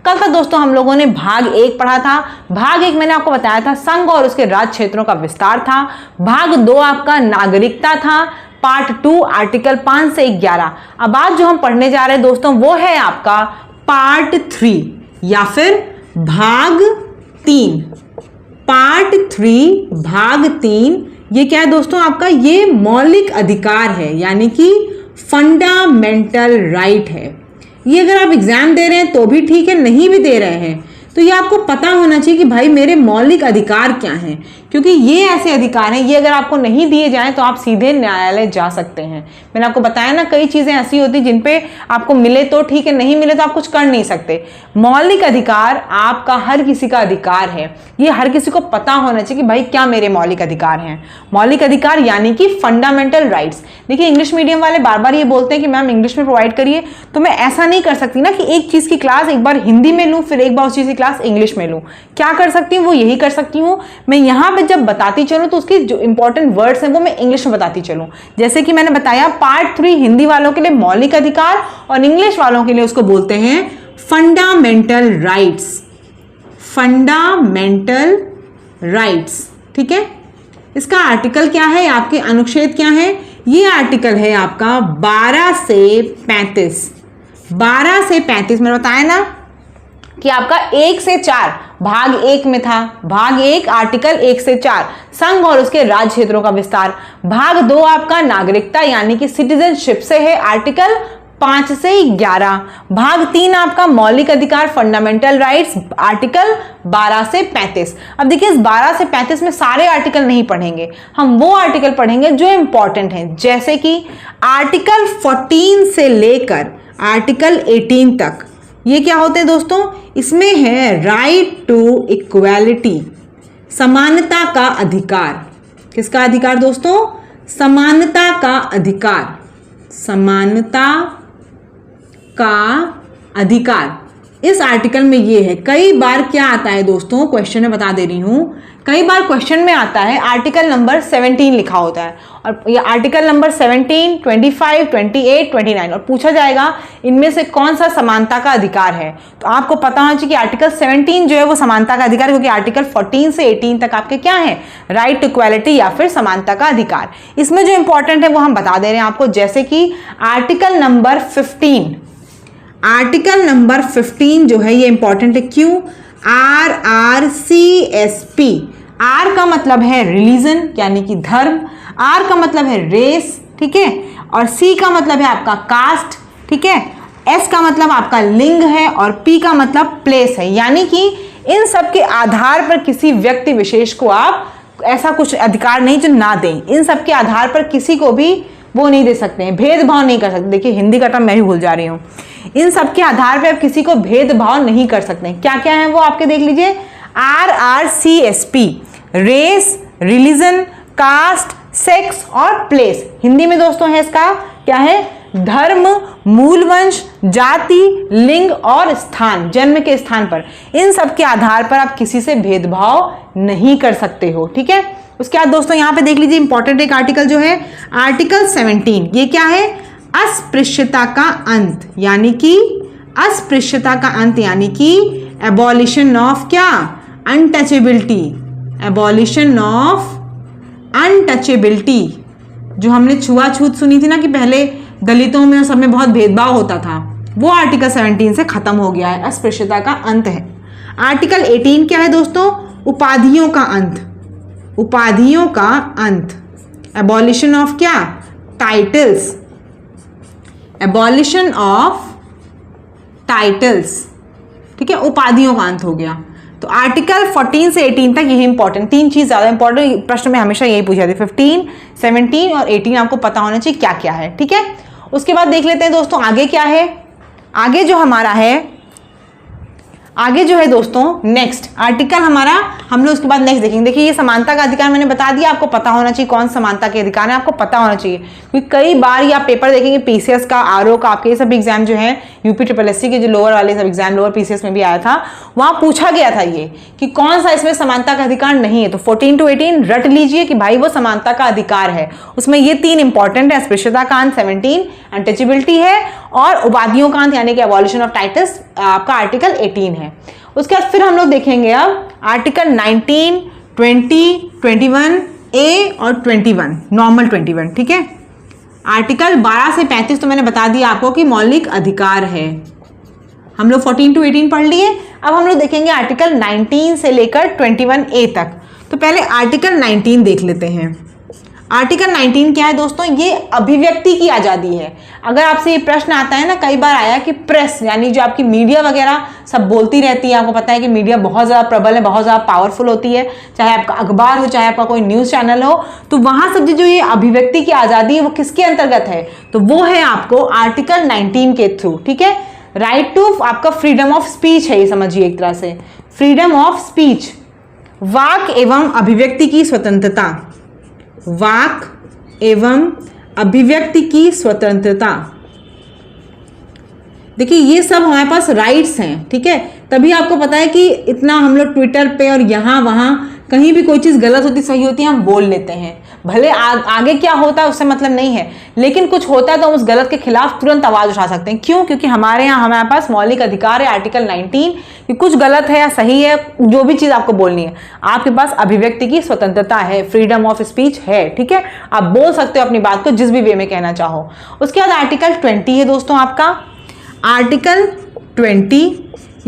कल तक दोस्तों हम लोगों ने भाग 1 पढ़ा था। भाग 1 मैंने आपको बताया था संघ और उसके राज्य क्षेत्रों का विस्तार था। भाग 2 आपका नागरिकता था। पार्ट 2 आर्टिकल 5 से 11। अब आज जो हम पढ़ने जा रहे हैं दोस्तों वो है आपका पार्ट 3 या फिर भाग 3। पार्ट 3 भाग 3 ये क्या है दोस्तों आपका, ये मौलिक अधिकार है यानी कि फंडामेंटल राइट है। ये अगर आप एग्जाम दे रहे हैं तो भी ठीक है, नहीं भी दे रहे हैं तो ये आपको पता होना चाहिए कि भाई मेरे मौलिक अधिकार क्या हैं, क्योंकि ये ऐसे अधिकार हैं ये अगर आपको नहीं दिए जाएं तो आप सीधे न्यायालय जा सकते हैं। मैंने आपको बताया ना कई चीजें ऐसी होती जिन पे आपको मिले तो ठीक है, नहीं मिले तो आप कुछ कर नहीं सकते। मौलिक अधिकार आपका हर किसी का अधिकार है, ये हर किसी को पता होना चाहिए कि भाई क्या मेरे मौलिक अधिकार हैं। मौलिक अधिकार यानी कि फंडामेंटल राइट्स। देखिए इंग्लिश मीडियम वाले बार बार ये बोलते हैं कि मैम इंग्लिश में प्रोवाइड करिए, तो मैं ऐसा नहीं कर सकती ना कि एक चीज की क्लास एक बार हिंदी में लूं फिर एक बार उस चीज की क्लास इंग्लिश में लूं। क्या कर सकती हूँ, वो यही कर सकती हूँ, मैं यहाँ पे जब बताती चलूं तो उसकी जो इंपॉर्टेंट वर्ड्स हैं वो मैं इंग्लिश में बताती चलूं। जैसे कि मैंने बताया पार्ट 3 हिंदी वालों के लिए मौलिक अधिकार और इंग्लिश वालों के लिए उसको बोलते हैं फंडामेंटल राइट्स। फंडामेंटल राइट्स, ठीक है। इसका आर्टिकल क्या है, आपके अनुच्छेद क्या है, ये आर्टिकल है आपका 12 से 35। 12 से 35 मैंने बताया ना कि आपका 1 से 4 भाग 1 में था। भाग 1 आर्टिकल 1 से 4 संघ और उसके राज्य क्षेत्रों का विस्तार। भाग 2 आपका नागरिकता यानी कि सिटीजनशिप से है, आर्टिकल 5 से 11। भाग 3 आपका मौलिक अधिकार फंडामेंटल राइट्स, आर्टिकल 12 से 35। अब देखिए इस 12 से 35 में सारे आर्टिकल नहीं पढ़ेंगे, हम वो आर्टिकल पढ़ेंगे जो इंपॉर्टेंट हैं, जैसे कि आर्टिकल 14 से लेकर आर्टिकल 18 तक। ये क्या होते हैं दोस्तों, इसमें है राइट टू इक्वालिटी, समानता का अधिकार। किसका अधिकार दोस्तों, समानता का अधिकार। समानता का अधिकार इस आर्टिकल में ये है। कई बार क्या आता है दोस्तों, क्वेश्चन में बता दे रही हूं, कई बार क्वेश्चन में आता है आर्टिकल नंबर 17 लिखा होता है और ये आर्टिकल नंबर 17, 25, 28, 29 और पूछा जाएगा इनमें से कौन सा समानता का अधिकार है। तो आपको पता होना चाहिए कि आर्टिकल 17 जो है वो समानता का अधिकार है, क्योंकि आर्टिकल 14 से 18 तक आपके क्या है, राइट टू इक्वालिटी या फिर समानता का अधिकार। इसमें जो इंपॉर्टेंट है वो हम बता दे रहे हैं आपको, जैसे कि आर्टिकल नंबर 15। आर्टिकल नंबर 15 जो है ये इंपॉर्टेंट है, क्यों, RRCSP। आर का मतलब है रिलीजन यानी कि धर्म, आर का मतलब है रेस, ठीक है, और सी का मतलब है आपका कास्ट, ठीक है, एस का मतलब आपका लिंग है और पी का मतलब प्लेस है। यानी कि इन सब के आधार पर किसी व्यक्ति विशेष को आप ऐसा कुछ अधिकार नहीं जो ना दें, इन सब के आधार पर किसी को भी वो नहीं दे सकते हैं, भेदभाव नहीं कर सकते। देखिए हिंदी का टर्म मैं भी भूल जा रही हूँ। इन सब के आधार पर आप किसी को भेदभाव नहीं कर सकते हैं। क्या क्या है वो आपके देख लीजिए, RRCSP, race, religion, caste, sex और प्लेस। हिंदी में दोस्तों है इसका क्या है, धर्म, मूल वंश, जाति, लिंग और स्थान, जन्म के स्थान पर। इन सब के आधार पर आप किसी से भेदभाव नहीं कर सकते हो, ठीक है। उसके बाद दोस्तों यहां पे देख लीजिए इंपॉर्टेंट एक आर्टिकल जो है आर्टिकल 17। ये क्या है, अस्पृश्यता का अंत, यानी कि अस्पृश्यता का अंत यानी कि एबॉलिशन ऑफ क्या, अनटचेबिलिटी। एबॉलिशन ऑफ अनटचेबिलिटी, जो हमने छुआछूत सुनी थी ना कि पहले दलितों में और सब में बहुत भेदभाव होता था, वो आर्टिकल 17 से खत्म हो गया है, अस्पृश्यता का अंत है। आर्टिकल 18 क्या है दोस्तों, उपाधियों का अंत। उपाधियों का अंत, एबॉलिशन ऑफ क्या, टाइटल्स। एबॉलिशन ऑफ टाइटल्स, ठीक है, उपाधियों का अंत हो गया। तो आर्टिकल 14 से 18 तक यही इंपॉर्टेंट, 3 चीज ज्यादा इंपॉर्टेंट प्रश्न में हमेशा यही पूछा जाता है। 15, 17 और 18 आपको पता होना चाहिए क्या क्या है, ठीक है। उसके बाद देख लेते हैं दोस्तों आगे क्या है। आगे जो हमारा है, आगे जो है दोस्तों नेक्स्ट आर्टिकल हमारा, हम लोग उसके बाद नेक्स्ट देखेंगे। देखिए ये समानता का अधिकार मैंने बता दिया, आपको पता होना चाहिए कौन समानता के अधिकार है, आपको पता होना चाहिए, क्योंकि कई बार ये आप पेपर देखेंगे पीसीएस का, आरओ का, आपके ये सब एग्जाम जो है UPSSC के जो लोअर वाले सब एग्जाम, लोअर PCS में भी आया था, वहां पूछा गया था ये कि कौन सा इसमें समानता का अधिकार नहीं है। तो 14 to 18 रट लीजिए कि भाई वो समानता का अधिकार है। उसमें ये 3 इंपॉर्टेंट है, स्पेशलता का अंत 17 अनटचेबिलिटी है, और उपाधियों का अंत यानी कि एबॉलिशन ऑफ टाइटल्स आपका आर्टिकल 18 है। उसके बाद फिर हम लोग देखेंगे अब आर्टिकल 19, 20, 21A और 21, नॉर्मल 21, ठीक है। आर्टिकल 12 से 35 तो मैंने बता दिया आपको कि मौलिक अधिकार है। हम लोग 14 to 18 पढ़ लिए। अब हम लोग देखेंगे आर्टिकल 19 से लेकर 21A तक। तो पहले आर्टिकल 19 देख लेते हैं। आर्टिकल 19 क्या है दोस्तों? ये अभिव्यक्ति की आज़ादी है। अगर आपसे ये प्रश्न आता है ना, कई बार आया कि प्रेस यानी जो आपकी मीडिया वगैरह सब बोलती रहती है, आपको पता है कि मीडिया बहुत ज़्यादा प्रबल है, बहुत ज़्यादा पावरफुल होती है, चाहे आपका अखबार हो, चाहे आपका कोई न्यूज़ चैनल हो, तो वहाँ सब जो ये अभिव्यक्ति की आज़ादी है वो किसके अंतर्गत है? तो वो है आपको आर्टिकल 19 के थ्रू, ठीक है। राइट टू आपका फ्रीडम ऑफ स्पीच है, ये समझिए एक तरह से फ्रीडम ऑफ स्पीच, वाक एवं अभिव्यक्ति की स्वतंत्रता, वाक एवं अभिव्यक्ति की स्वतंत्रता। देखिए ये सब हमारे पास राइट्स हैं, ठीक है। तभी आपको पता है कि इतना हम लोग ट्विटर पे और यहाँ वहाँ कहीं भी कोई चीज़ गलत होती सही होती है हम बोल लेते हैं, भले आगे क्या होता है उससे मतलब नहीं है, लेकिन कुछ होता है तो हम उस गलत के खिलाफ तुरंत आवाज़ उठा सकते हैं। क्यों? क्योंकि हमारे यहाँ हमारे पास मौलिक अधिकार है आर्टिकल 19 कि कुछ गलत है या सही है, जो भी चीज़ आपको बोलनी है, आपके पास अभिव्यक्ति की स्वतंत्रता है, फ्रीडम ऑफ स्पीच है, ठीक है। आप बोल सकते हो अपनी बात को जिस भी वे में कहना चाहो। उसके बाद आर्टिकल 20 है दोस्तों आपका। आर्टिकल 20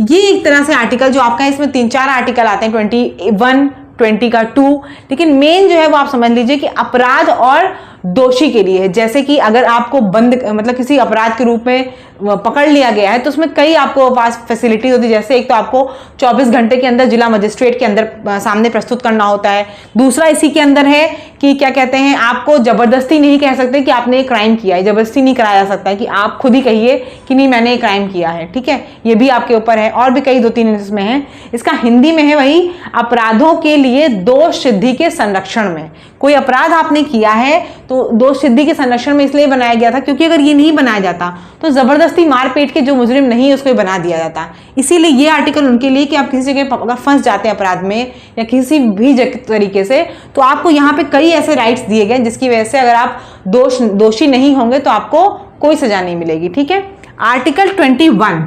ये एक तरह से आर्टिकल जो आपका, इसमें 3-4 आर्टिकल आते हैं, 21, 20 का 2, लेकिन मेन जो है वो आप समझ लीजिए कि अपराध और दोषी के लिए है। जैसे कि अगर आपको बंद मतलब किसी अपराध के रूप में पकड़ लिया गया है तो उसमें कई आपको पास फैसिलिटीज होती है। जैसे एक तो आपको 24 घंटे के अंदर जिला मजिस्ट्रेट के अंदर सामने प्रस्तुत करना होता है। दूसरा इसी के अंदर है कि क्या कहते हैं, आपको जबरदस्ती नहीं कह सकते कि आपने एक क्राइम किया है, जबरदस्ती नहीं कराया जा सकता है कि आप खुद ही कहिए कि नहीं मैंने एक क्राइम किया है, ठीक है। ये भी आपके ऊपर है, और भी कई 2-3 इसमें है। इसका हिंदी में है वही, अपराधों के लिए दोष सिद्धि के संरक्षण में। कोई अपराध आपने किया है तो दोष सिद्धि के संरक्षण में इसलिए बनाया गया था क्योंकि अगर ये नहीं बनाया जाता तो जबरदस्ती मारपीट के जो मुजरिम नहीं है उसको बना दिया जाता। इसीलिए ये आर्टिकल उनके लिए कि आप किसी जगह अगर फंस जाते हैं अपराध में या किसी भी तरीके से, तो आपको यहाँ पे कई ऐसे राइट्स दिए गए जिसकी वजह से अगर आप दोषी नहीं होंगे तो आपको कोई सजा नहीं मिलेगी, ठीक है। आर्टिकल 21,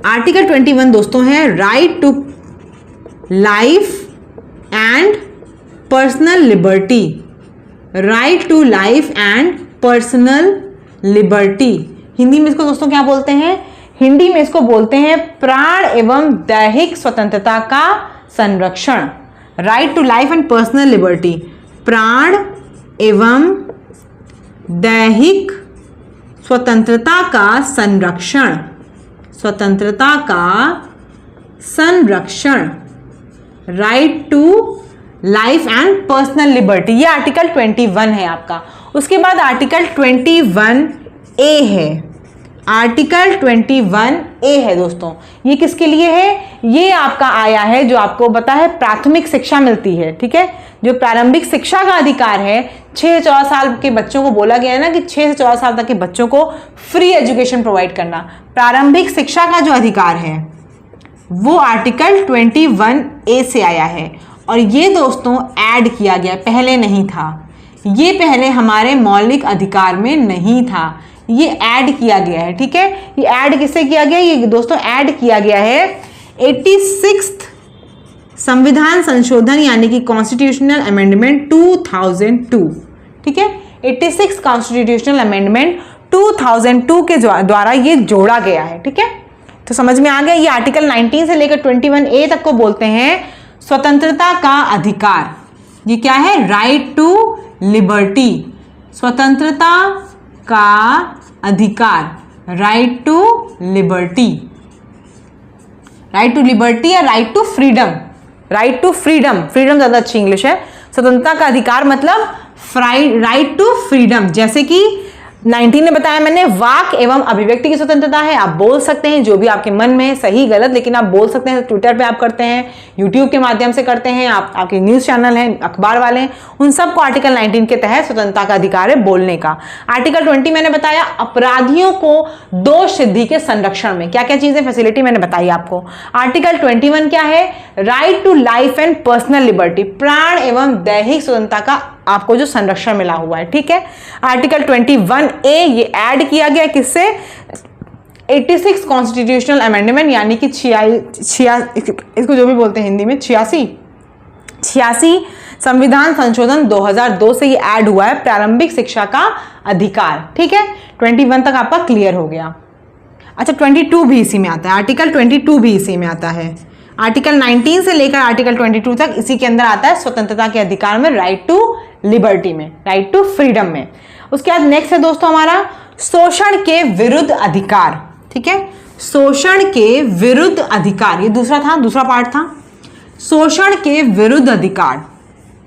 आर्टिकल 21 दोस्तों है right to life and personal liberty, right to life and personal liberty. Hindi में इसको दोस्तों क्या बोलते हैं? हिंदी में इसको बोलते हैं प्राण एवं दैहिक स्वतंत्रता का संरक्षण। Right to life and personal liberty, प्राण एवं दैहिक स्वतंत्रता का संरक्षण, स्वतंत्रता का संरक्षण, right to life and personal liberty. ये आर्टिकल 21 है आपका। उसके बाद आर्टिकल 21A है। आर्टिकल 21A है दोस्तों, ये किसके लिए है? ये आपका आया है जो आपको पता है प्राथमिक शिक्षा मिलती है, ठीक है। जो प्रारंभिक शिक्षा का अधिकार है, 6 से 14 साल के बच्चों को बोला गया है ना कि 6 से 14 साल तक के बच्चों को फ्री एजुकेशन प्रोवाइड करना, प्रारंभिक शिक्षा का जो अधिकार है वो आर्टिकल 21A से आया है। और ये दोस्तों ऐड किया गया, पहले नहीं था, ये पहले हमारे मौलिक अधिकार में नहीं था, ये ऐड किया गया है, ठीक है। ये ऐड किससे किया गया? ये दोस्तों ऐड किया गया है 86th संविधान संशोधन यानी कि कॉन्स्टिट्यूशनल अमेंडमेंट 2002, ठीक है। 86 कॉन्स्टिट्यूशनल अमेंडमेंट 2002 के द्वारा ये जोड़ा गया है, ठीक है। तो समझ में आ गया। ये आर्टिकल 19 से लेकर 21A तक को बोलते हैं स्वतंत्रता का अधिकार। ये क्या है? राइट टू लिबर्टी, स्वतंत्रता का अधिकार, right to liberty, right to liberty या right to freedom, right to freedom, freedom ज्यादा अच्छी इंग्लिश है। स्वतंत्रता का अधिकार मतलब राइट टू फ्रीडम। जैसे कि 19 में बताया मैंने, वाक एवं अभिव्यक्ति की स्वतंत्रता है। आप बोल सकते हैं जो भी आपके मन में है, सही गलत, लेकिन आप बोल सकते हैं। ट्विटर पे आप करते हैं, यूट्यूब के माध्यम से करते हैं, आपके न्यूज चैनल हैं, अखबार वाले हैं, उन सबको आर्टिकल 19 के तहत स्वतंत्रता का अधिकार है बोलने का। आर्टिकल 20 मैंने बताया, अपराधियों को दोष सिद्धि के संरक्षण में क्या क्या चीजें फैसिलिटी मैंने बताई आपको। आर्टिकल 21 क्या है, right to life and personal liberty, प्राण एवं दैहिक स्वतंत्रता का आपको जो संरक्षण मिला हुआ है, ठीक है। आर्टिकल 21A ये ऐड किया गया किससे, 86 कॉन्स्टिट्यूशनल अमेंडमेंट, यानी कि इसको जो भी बोलते हैं हिंदी में 86 संविधान संशोधन 2002 से ये ऐड हुआ है, प्रारंभिक शिक्षा का अधिकार, ठीक है। 21 तक आपका क्लियर हो गया। अच्छा 22 भी इसी में आता है, आर्टिकल 22 भी इसी में आता है। आर्टिकल 19 से लेकर आर्टिकल 22 तक इसी के अंदर आता है, स्वतंत्रता के अधिकार में, राइट टू लिबर्टी में, राइट टू फ्रीडम में। उसके बाद नेक्स्ट है दोस्तों हमारा शोषण के विरुद्ध अधिकार, ठीक है। शोषण के विरुद्ध अधिकार, ये दूसरा था, दूसरा पार्ट था। शोषण के विरुद्ध अधिकार,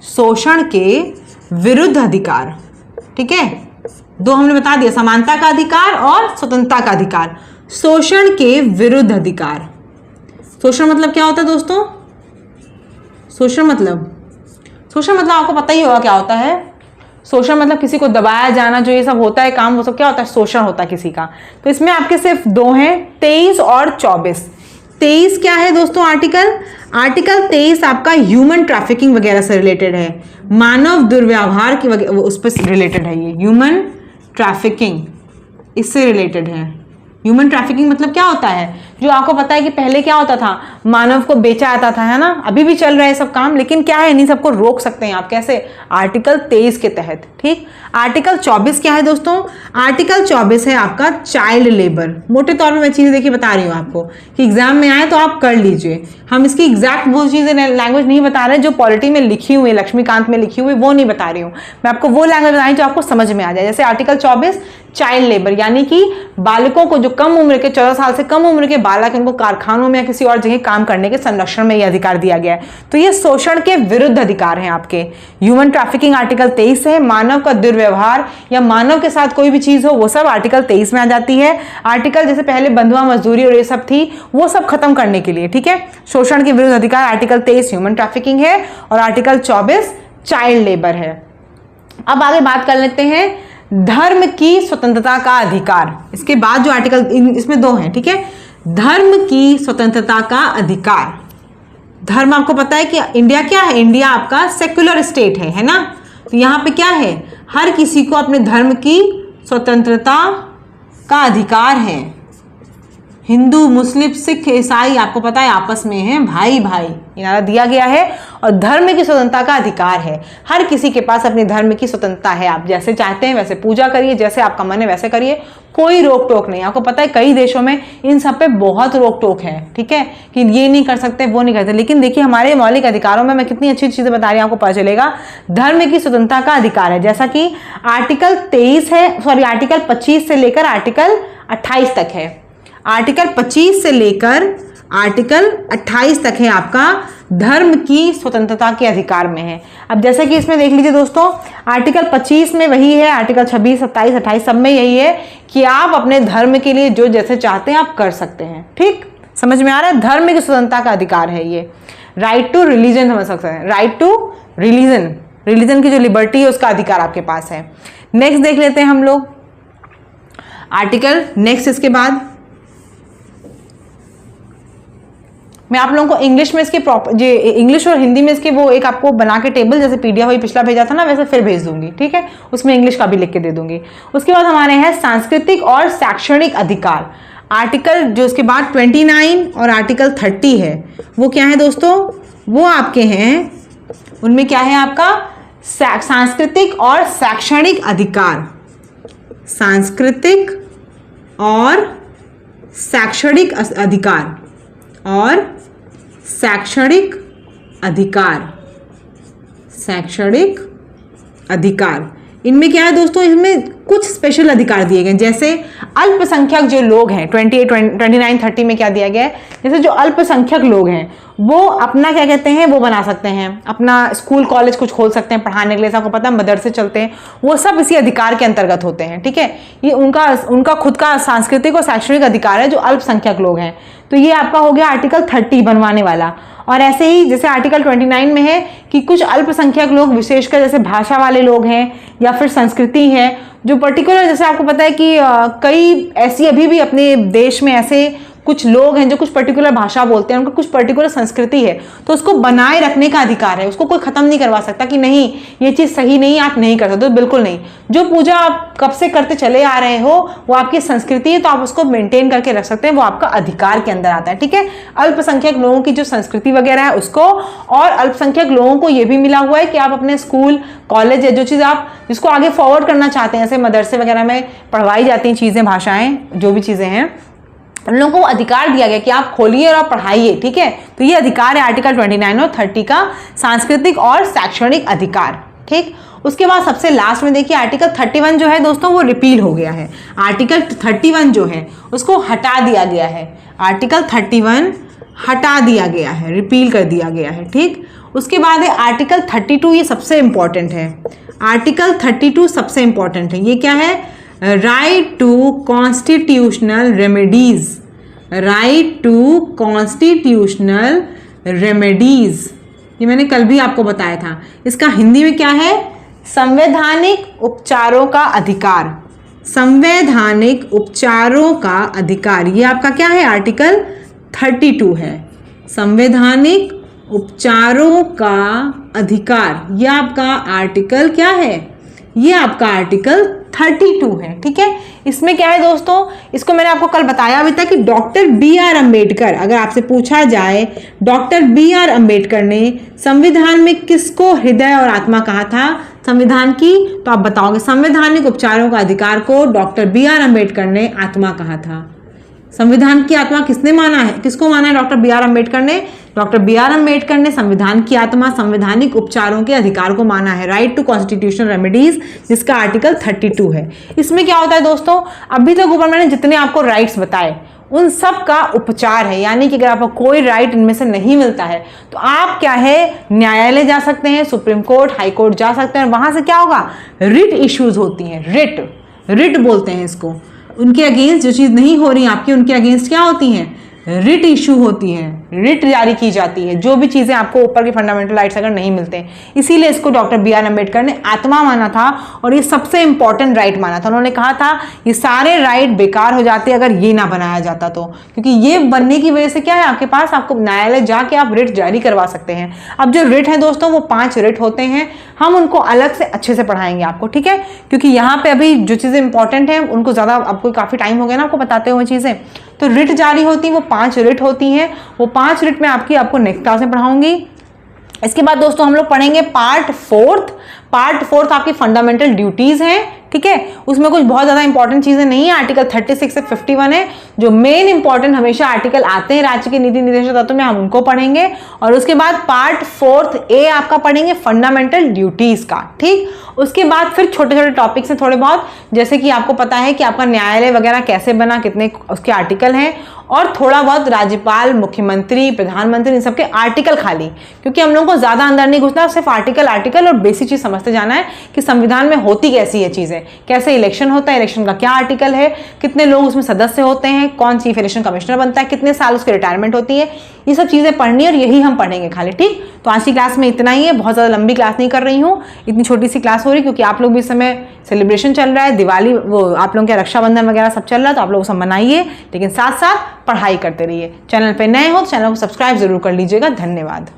शोषण के विरुद्ध अधिकार, ठीक है। दो हमने बता दिया, समानता का अधिकार और स्वतंत्रता का अधिकार। शोषण के विरुद्ध अधिकार, शोषण मतलब क्या होता है दोस्तों, शोषण मतलब आपको पता ही होगा क्या होता है। शोषण मतलब किसी को दबाया जाना, जो ये सब होता है काम, वो सब क्या होता है, शोषण होता है किसी का। तो इसमें आपके सिर्फ दो हैं, 23 और 24। 23 क्या है दोस्तों, आर्टिकल 23 आपका ह्यूमन ट्रैफिकिंग वगैरह से रिलेटेड है, मानव दुर्व्यवहार की उस पर रिलेटेड है। ये ह्यूमन ट्रैफिकिंग इससे रिलेटेड है। ह्यूमन ट्रैफिकिंग मतलब क्या होता है, जो आपको पता है कि पहले क्या होता था, मानव को बेचा जाता था, है ना, अभी भी चल रहा है सब काम, लेकिन क्या है, इन्हीं सबको रोक सकते हैं आप कैसे, आर्टिकल 23 के तहत, ठीक। आर्टिकल 24 क्या है दोस्तों, आर्टिकल 24 है आपका चाइल्ड लेबर। मोटे तौर पे मैं चीजें देखिए बता रही हूँ आपको कि एग्जाम में आए तो आप कर लीजिए, हम इसकी एग्जैक्ट वो चीजें लैंग्वेज नहीं बता रहे जो पॉलिटी में लिखी हुई है, लक्ष्मीकांत में लिखी हुई, वो नहीं बता रही हूँ मैं आपको, वो लैंग्वेज बताई जो आपको समझ में आ जाए। जैसे आर्टिकल 24 चाइल्ड लेबर, यानी कि बालकों को, जो कम उम्र के 14 साल से कम उम्र के बालक, इनको कारखानों में या किसी और जगह काम करने के संरक्षण में यह अधिकार दिया गया है। तो ये शोषण के विरुद्ध अधिकार हैं आपके। ह्यूमन ट्रैफिकिंग आर्टिकल 23 है, मानव का दुर्व्यवहार या मानव के साथ कोई भी चीज हो वो सब आर्टिकल 23 में आ जाती है। आर्टिकल जैसे पहले बंधुआ मजदूरी और ये सब थी, वो सब खत्म करने के लिए, ठीक है। शोषण के विरुद्ध अधिकार आर्टिकल 23 ह्यूमन ट्रैफिकिंग है और आर्टिकल 24 चाइल्ड लेबर है। अब आगे बात कर लेते हैं धर्म की स्वतंत्रता का अधिकार। इसके बाद जो आर्टिकल, इसमें दो हैं, ठीक है। धर्म की स्वतंत्रता का अधिकार, धर्म आपको पता है कि इंडिया क्या है, इंडिया आपका सेक्युलर स्टेट है ना। तो यहाँ पे क्या है, हर किसी को अपने धर्म की स्वतंत्रता का अधिकार है। हिंदू, मुस्लिम, सिख, ईसाई आपको पता है आपस में है भाई भाई, इनारा दिया गया है। और धर्म की स्वतंत्रता का अधिकार है, हर किसी के पास अपने धर्म की स्वतंत्रता है। आप जैसे चाहते हैं वैसे पूजा करिए, जैसे आपका मन है वैसे करिए, कोई रोक टोक नहीं। आपको पता है कई देशों में इन सब पे बहुत रोक टोक है, ठीक है, कि ये नहीं कर सकते वो नहीं करते। लेकिन देखिए हमारे मौलिक अधिकारों में मैं कितनी अच्छी चीजें बता रही हूँ, आपको पता चलेगा धर्म की स्वतंत्रता का अधिकार है। जैसा कि आर्टिकल 23 है, सॉरी आर्टिकल 25 से लेकर आर्टिकल 28 तक है। आर्टिकल 25 से लेकर आर्टिकल 28 तक है आपका धर्म की स्वतंत्रता के अधिकार में है। अब जैसे कि इसमें देख लीजिए दोस्तों, आर्टिकल 25 में वही है, आर्टिकल 26, 27, 28 सब में यही है कि आप अपने धर्म के लिए जो जैसे चाहते हैं आप कर सकते हैं, ठीक, समझ में आ रहा है। धर्म की स्वतंत्रता का अधिकार है ये। राइट टू रिलीजन समझ सकते हैं, राइट टू रिलीजन, रिलीजन की जो लिबर्टी है उसका अधिकार आपके पास है। नेक्स्ट देख लेते हैं हम लोग आर्टिकल, नेक्स्ट इसके बाद मैं आप लोगों को इंग्लिश में इसके इंग्लिश और हिंदी में इसके वो एक आपको बना के टेबल, जैसे पीडीएफ वही पिछला भेजा था ना वैसे फिर भेज दूंगी, ठीक है, उसमें इंग्लिश का भी लिख के दे दूंगी। उसके बाद हमारे हैं सांस्कृतिक और शैक्षणिक अधिकार। आर्टिकल जो इसके बाद 29 और आर्टिकल 30 है, वो क्या है दोस्तों, वो आपके हैं, उनमें क्या है आपका सांस्कृतिक और शैक्षणिक अधिकार। सांस्कृतिक और शैक्षणिक अधिकार और शैक्षणिक अधिकार, शैक्षणिक अधिकार, इनमें क्या है दोस्तों, इसमें कुछ स्पेशल अधिकार दिए गए, जैसे अल्पसंख्यक जो लोग हैं 28, 29, 30 में क्या दिया गया है, जैसे जो अल्पसंख्यक लोग हैं वो अपना क्या कहते हैं वो बना सकते हैं, अपना स्कूल कॉलेज कुछ खोल सकते हैं पढ़ाने के लिए, आपको पता है मदरसे चलते हैं, वो सब इसी अधिकार के अंतर्गत होते हैं। ठीक है, ये उनका खुद का सांस्कृतिक और शैक्षणिक अधिकार है जो अल्पसंख्यक लोग हैं। तो ये आपका हो गया आर्टिकल 30 बनवाने वाला। और ऐसे ही जैसे आर्टिकल 29 में है कि कुछ अल्पसंख्यक लोग विशेषकर जैसे भाषा वाले लोग हैं या फिर संस्कृति है जो पर्टिकुलर, जैसे आपको पता है कि कई ऐसी अभी भी अपने देश में ऐसे कुछ लोग हैं जो कुछ पर्टिकुलर भाषा बोलते हैं, उनका कुछ पर्टिकुलर संस्कृति है, तो उसको बनाए रखने का अधिकार है, उसको कोई खत्म नहीं करवा सकता कि नहीं ये चीज़ सही नहीं, आप नहीं कर सकते। तो बिल्कुल नहीं, जो पूजा आप कब से करते चले आ रहे हो वो आपकी संस्कृति है, तो आप उसको मेंटेन करके रख सकते हैं, वो आपका अधिकार के अंदर आता है। ठीक है, अल्पसंख्यक लोगों की जो संस्कृति वगैरह है उसको, और अल्पसंख्यक लोगों को ये भी मिला हुआ है कि आप अपने स्कूल कॉलेज या जो चीज़ आप जिसको आगे फॉरवर्ड करना चाहते हैं, जैसे मदरसे वगैरह में पढ़वाई जाती हैं चीज़ें, भाषाएं, जो भी चीज़ें हैं, उन लोगों को अधिकार दिया गया कि आप खोलिए और आप पढ़ाइए। ठीक है, तो ये अधिकार है आर्टिकल 29 और 30 का, सांस्कृतिक और शैक्षणिक अधिकार। ठीक, उसके बाद सबसे लास्ट में देखिए आर्टिकल 31 जो है दोस्तों वो रिपील हो गया है। आर्टिकल 31 जो है उसको हटा दिया गया है, आर्टिकल 31 हटा दिया गया है, रिपील कर दिया गया है। ठीक, उसके बाद है आर्टिकल 32, ये सबसे इंपॉर्टेंट है, आर्टिकल 32 सबसे इंपॉर्टेंट है। ये क्या है, right to constitutional remedies, right to constitutional remedies, ये मैंने कल भी आपको बताया था। इसका हिंदी में क्या है, संवैधानिक उपचारों का अधिकार, संवैधानिक उपचारों का अधिकार, ये आपका क्या है, आर्टिकल 32 है, संवैधानिक उपचारों का अधिकार, ये आपका आर्टिकल क्या है, ये आपका आर्टिकल 32 है। ठीक है, इसमें क्या है दोस्तों, इसको मैंने आपको कल बताया भी था कि डॉक्टर B.R. अम्बेडकर, अगर आपसे पूछा जाए डॉक्टर B.R. अम्बेडकर ने संविधान में किसको हृदय और आत्मा कहा था संविधान की, तो आप बताओगे संवैधानिक उपचारों का अधिकार को डॉक्टर B.R. अम्बेडकर ने आत्मा कहा था। संविधान की आत्मा किसने माना है, किसको माना है, डॉक्टर B.R. अम्बेडकर ने, डॉक्टर B.R. अम्बेडकर ने संविधान की आत्मा संवैधानिक उपचारों के अधिकार को माना है, राइट टू कॉन्स्टिट्यूशनल रेमेडीज, जिसका आर्टिकल 32 है। इसमें क्या होता है दोस्तों, अभी तक ऊपर मैंने जितने आपको राइट्स बताए उन सब का उपचार है, यानी कि अगर आपको कोई राइट इनमें से नहीं मिलता है तो आप क्या है, न्यायालय जा सकते हैं, सुप्रीम कोर्ट, हाई कोर्ट जा सकते हैं, और वहां से क्या होगा, रिट इश्यूज होती हैं, रिट बोलते हैं इसको, उनके अगेंस्ट जो चीज़ नहीं हो रही आपकी, उनके अगेंस्ट क्या होती हैं, रिट इशू होती है, रिट जारी की जाती है, जो भी चीज़ें आपको ऊपर के फंडामेंटल राइट्स अगर नहीं मिलते। इसीलिए इसको डॉक्टर B.R. अम्बेडकर ने आत्मा माना था और ये सबसे इंपॉर्टेंट राइट माना था। उन्होंने कहा था ये सारे राइट बेकार हो जाते अगर ये ना बनाया जाता तो, क्योंकि ये बनने की वजह से क्या है, आपके पास, आपको न्यायालय जाके आप रिट जारी करवा सकते हैं। अब जो रिट है दोस्तों वो 5 रिट होते हैं, हम उनको अलग से अच्छे से पढ़ाएंगे आपको। ठीक है, क्योंकि यहाँ पे अभी जो चीज़ें इंपॉर्टेंट हैं उनको ज़्यादा, आपको काफ़ी टाइम हो गया ना आपको बताते हुए चीज़ें, तो रिट जारी होती है, वो 5 रिट होती हैं, वो 5 रिट में आपको नेक्स्ट क्लास में पढ़ाऊंगी। इसके बाद दोस्तों हम लोग पढ़ेंगे पार्ट 4 आपकी फंडामेंटल ड्यूटीज हैं। ठीक है, उसमें कुछ बहुत ज्यादा इंपॉर्टेंट चीजें नहीं है, आर्टिकल 36 से 51 है, जो मेन इंपॉर्टेंट हमेशा आर्टिकल आते हैं राज्य के नीति निर्देशक तत्व में, हम उनको पढ़ेंगे। और उसके बाद पार्ट 4A आपका पढ़ेंगे फंडामेंटल ड्यूटीज का। ठीक, उसके बाद फिर छोटे छोटे टॉपिक्स हैं थोड़े बहुत, जैसे कि आपको पता है कि आपका न्यायालय वगैरह कैसे बना, कितने उसके आर्टिकल हैं, और थोड़ा बहुत राज्यपाल, मुख्यमंत्री, प्रधानमंत्री, इन सबके आर्टिकल खाली, क्योंकि हम लोगों को ज्यादा अंदर नहीं घुसना, सिर्फ आर्टिकल और बेसिक चीज समझते जाना है कि संविधान में होती कैसी है चीजें, कैसे इलेक्शन होता है, इलेक्शन का क्या आर्टिकल है, कितने लोग उसमें सदस्य होते हैं, कौन चीफ इलेक्शन कमिश्नर बनता है, कितने साल उसकी रिटायरमेंट होती है, ये सब चीजें पढ़नी और यही हम पढ़ेंगे खाली। ठीक, तो आज की क्लास में इतना ही है, बहुत ज्यादा लंबी क्लास नहीं कर रही हूँ, इतनी छोटी सी क्लास हो रही क्योंकि आप लोग भी इस समय सेलिब्रेशन चल रहा है, दिवाली, वो आप लोगों के रक्षाबंधन वगैरह सब चल रहा है, तो आप लोग सब मनाइए, लेकिन साथ साथ पढ़ाई करते रहिए। चैनल पे नए हो तो चैनल को सब्सक्राइब जरूर कर लीजिएगा। धन्यवाद।